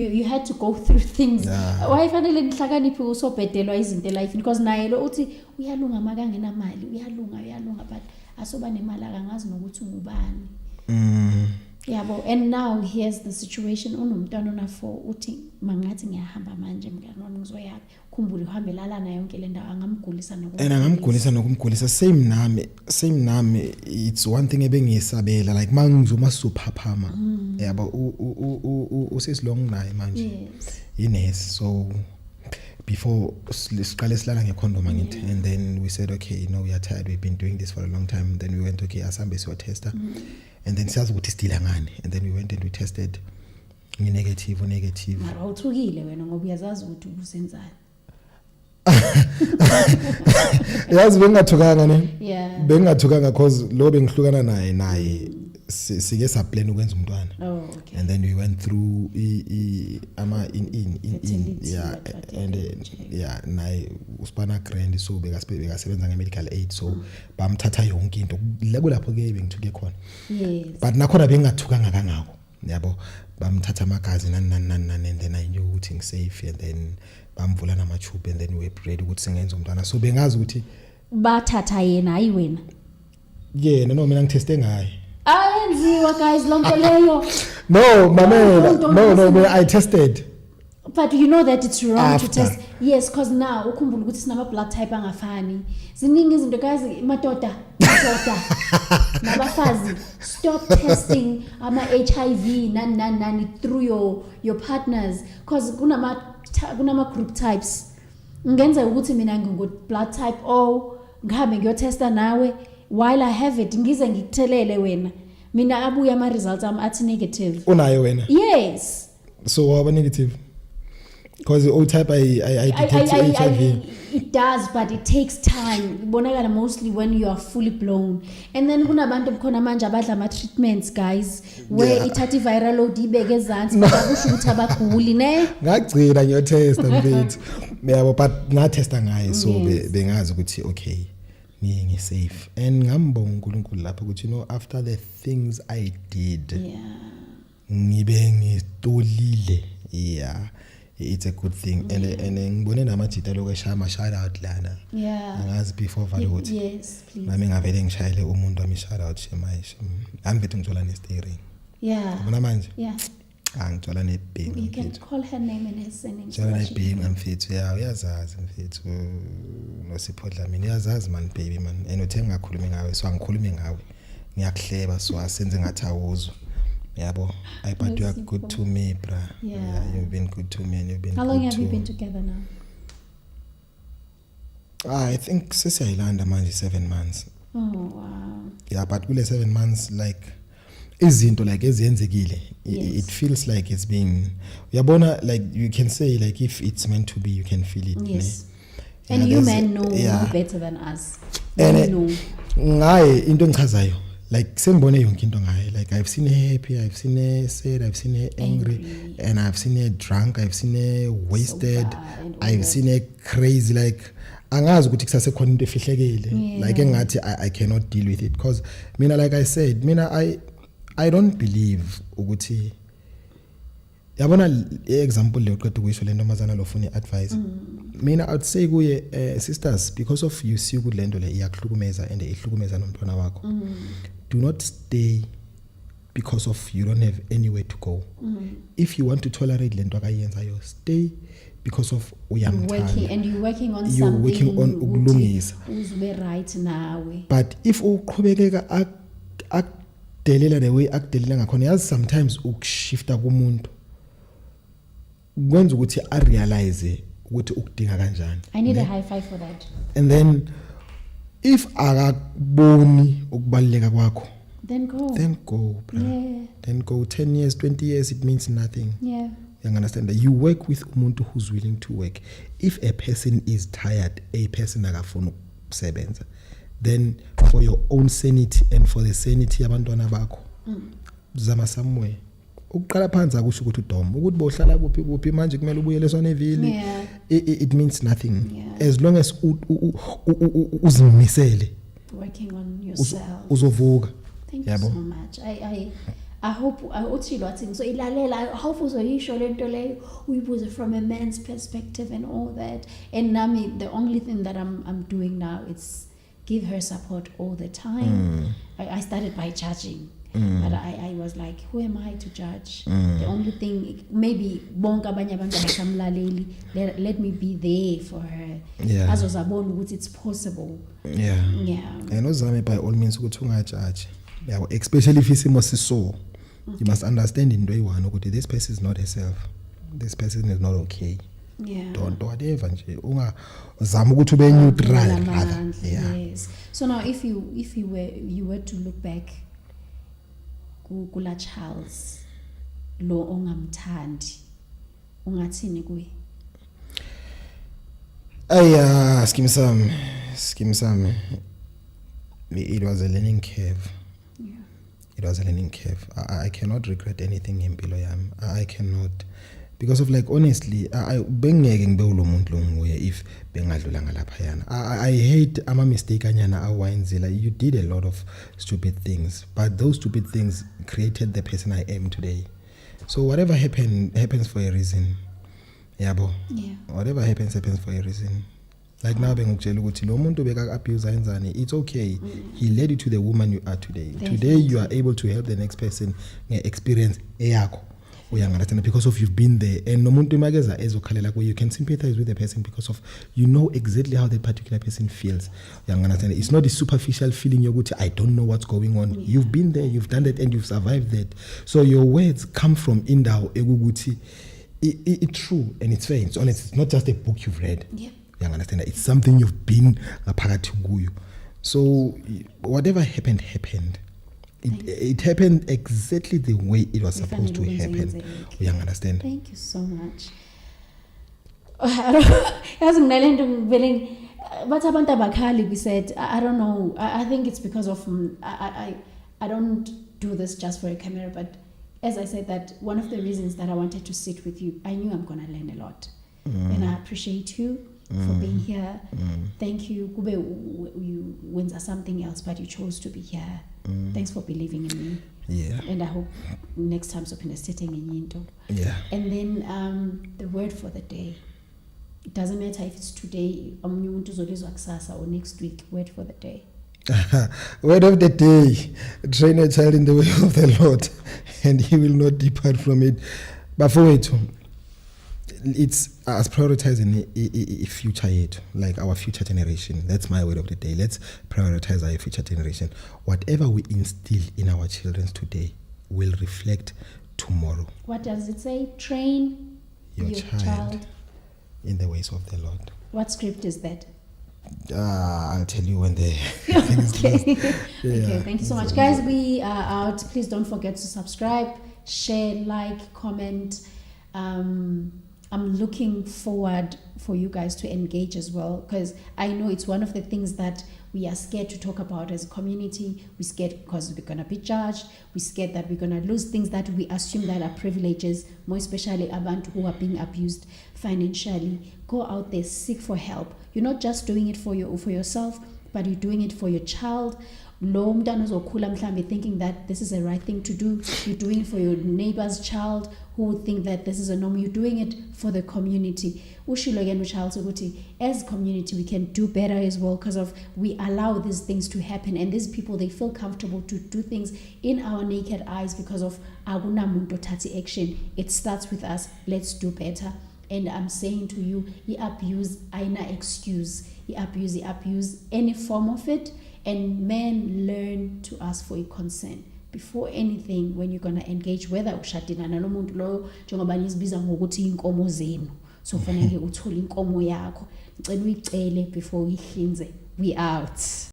you had to go through things. Why fanele nihlakaniphe usobhedelwa izinto life because naye lo uthi uyalunga makangena mali uyalunga but asoba nemali akangazi nokuthi ungubani. Yabo, and now here's the situation unomntwana ona 4 uthi mangathi ngiyahamba manje mngani wami ngizoyapi khumbule uhambelala na yonke le ndawo angamgulisa nokumgulisa same nami it's one thing ebengiyisabela like mangizoma suphaphama yabo usesilong naye manje ines so before siqale silala ngecondom angithi and then we said okay we are tired, we've been doing this for a long time. Then we went okay asambe siwa tester and then siyazi ukuthi stila ngani and then we went and we tested negative mara uthukile wena ngoba uyazazi ukuthi ubusenzani. Yazi bengathukanga cause lo bengihlukana naye sike sa plan ukwenza umntwana. Okay. And then we went through ama in and naye usipana grand so bekasebenza nge-medical aid so bamthatha yonke into kulapho ke bengithuke khona. Yes. But nakhona bengathukanga kangako yabo bamthatha amagazi nani and then I knew ukuthi ngisafe and then bamvula namatube and then we ready ukuthi singenza umntwana so bengazi ukuthi bathatha yena ayi wena. Yena no mina ngiteste ngaye. Ayenziwa guys lonke leyo. No mamela no I tested. But you know that it's wrong After. to test. Yes, because now ukhumbula ukuthi sinama blood type angafani. Ziningi izinto guys madoda nabafazi stop testing ama HIV nani through your partners because kunama group types. Ngenza ukuthi mina ngingo blood type O ngihambe ngiyotesta nawe while I have it ngize ngikuthelele wena mina abuya ama results am athi negative. Unayo wena? Yes. So waba negative? Because the O type I detect HIV. It does, but it takes time. Bonakala mostly when you are fully blown. And then kunabantu bukhona manje abadla ama treatments guys where ithathi viral load ibeke ezantsi bakusho ukuthi abaguli ne. Ngagcina ngiyotesta mfethu. Yabo but ngatesta ngaye so bengazi ukuthi okay ngi safe and ngambonga uNkulunkulu lapho ukuthi after the things I did ngibe ngitolile it's a good thing and ngibone namajita lokeshaya shout out lana angazi before valute yes please nami ngavele ngishayele umuntu wami shout out shemayisha angibethe ngithola ne steering ubona manje ngithola ne bing you can call her name and her surname ngithola ne bing mfethu uyazazi mfethu noSiphodla mina uyazazi man baby man and uthe ngakhuluma ngawe so angikhulumi ngawe ngiyakuhleba so asenze ngathi awuzwa. Yabo, but you are good to me, bra. Yeah, you've been good to me and you've been How good long have you been together now? I think sesiyayilanda manje 7 months. Oh wow. Yeah, but kule 7 months like izinto like ezenzekile it feels like it's being yabona like you can say like if it's meant to be you can feel it. Yes. And you men know better than us. You know. Ngaye into engichazayo like sengibone yonke into ngaye like I've seen her happy, I've seen her sad, I've seen her angry and I've seen her drunk, I've seen her wasted, I've seen her crazy like angazi ukuthi kusase khona into efihlekile like engathi I cannot deal with it because mina like I said mina I don't believe ukuthi yabona example le uqeda ukuyisho le ntombazana lofuna advice mina I would say kuye sisters because of you see ukuthi lento le iyakhlukumeza and ihlukumeza nomntwana wakho do not stay because of you don't have anywhere to go. If you want to tolerate lento akayenzayo stay because of uyamthanda and you're working on you're something working on ukulungisa uzube right nawe. But if uqhubekeka akudelela the way akudelela ngakhona yazi sometimes ukushifta kumuntu kwenza ukuthi I realize ukuthi ukudinga kanjani. I need a high five for that. And then if akaboni ukubaleka kwakho then go bro. Then go 10 years 20 years it means nothing. You understand that you work with umuntu who's willing to work. If a person is tired a person akafuna ukusebenza then for your own sanity and for the sanity yabantwana bakho zama somewhere ukuqala phansi akusho ukuthi udom ukuthi bohlala kuphi manje kumele ubuyele soneville it means nothing as long as uzimisele working on yourself uzovuka yabo. So much I hope uthilo wathi so ilalela I hope uzoyisho lento leyo uyibuze from a man's perspective and all that. And nami the only thing that I'm doing now is give her support all the time. I started by judging. But I was like, who am I to judge? The only thing, maybe bonke abanye abantu abasamlaleli, let me be there for her. Azozabona ukuthi it's possible. Yeah. And uzame by all means ukuthi ungajudge. Yeah, especially if isimo siso. You must understand in day one ukuthi this person is not herself. This person is not okay. Yeah. Don't whatever nje ungazama ukuthi ube neutral rather. Yeah. Yes. So now if you were to look back kula Charles lo ongamthandi ungathini kuye? Skim Sam it was a learning curve. It was a learning curve. I cannot regret anything in impilo yami. I cannot, because of like honestly bengeke ngibe umuntu lo nguye if bengadlula ngalaphayana. I hate ama mistake anyana awayenzela. You did a lot of stupid things, but those stupid things created the person I am today. So whatever happens for a reason. Yabo. Yeah. Whatever happens for a reason. Like now bengukutshela ukuthi lo muntu beka abuse ayenzani, it's okay. He led you to the woman you are today. Today you are able to help the next person experience eyakho. Uyangathanda because of you've been there, and no muntu mageza ezokhalela kuye, you can sympathize with the person because of you know exactly how that particular person feels. Uyangathanda, it's not a superficial feeling yokuthi I don't know what's going on. You've been there, you've done that, and you've survived that. So your words come from indawo ekukuthi it's true and it's fair, it's honest. It's not just a book you've read. Yep. Understand, it's something you've been phakathi kuyo. So whatever happened it happened exactly the way it was supposed to happen. You understand? Thank you so much. Yazi nginalento ngivele bathi abantu abakhali we said I don't know, I think it's because of I don't do this just for a camera, but as I said that one of the reasons that I wanted to sit with you, I knew I'm going to learn a lot. And I appreciate you for being here. Thank you. Kube you went something else, but you chose to be here. Thanks for believing in me. Yeah. And I hope next time sitting in Yinto. Yeah. And then the word for the day. It doesn't matter if it's today, or next week. Word for the day. Word of the day: train a child in the way of the Lord, and he will not depart from it. But for it, it's us prioritizing a future yet, like our future generation. That's my word of the day. Let's prioritize our future generation. Whatever we instill in our children today will reflect tomorrow. What does it say? Train your child in the ways of the Lord. What script is that? I'll tell you when the okay. Okay, thank you so much, guys. We are out. Please don't forget to subscribe, share, like, comment. I'm looking forward for you guys to engage as well, because I know it's one of the things that we are scared to talk about as a community. We're scared because we're going to be judged. We're scared that we're going to lose things that we assume that are privileges, more especially abantu who are being abused financially. Go out there, seek for help. You're not just doing it for yourself, but you're doing it for your child. Lo mntana ozokhula mhlambe thinking that this is the right thing to do. You're doing it for your neighbor's child who would think that this is a norm. You're doing it for the community. Ushilo again child ukuthi as community we can do better as well, because of we allow these things to happen, and these people, they feel comfortable to do things in our naked eyes because of akuna muntu othatha action. It starts with us. Let's do better. And I'm saying to you, he abuse aina excuse. He abuse any form of it. And men, learn to ask for a consent before anything when you're gonna engage, whether ushadina nalomuntu lo njengoba nizibiza ngokuthi inkomo zenu, so fanele uthole inkomo yakho, ngicela uyicele before uyihlinze. We out.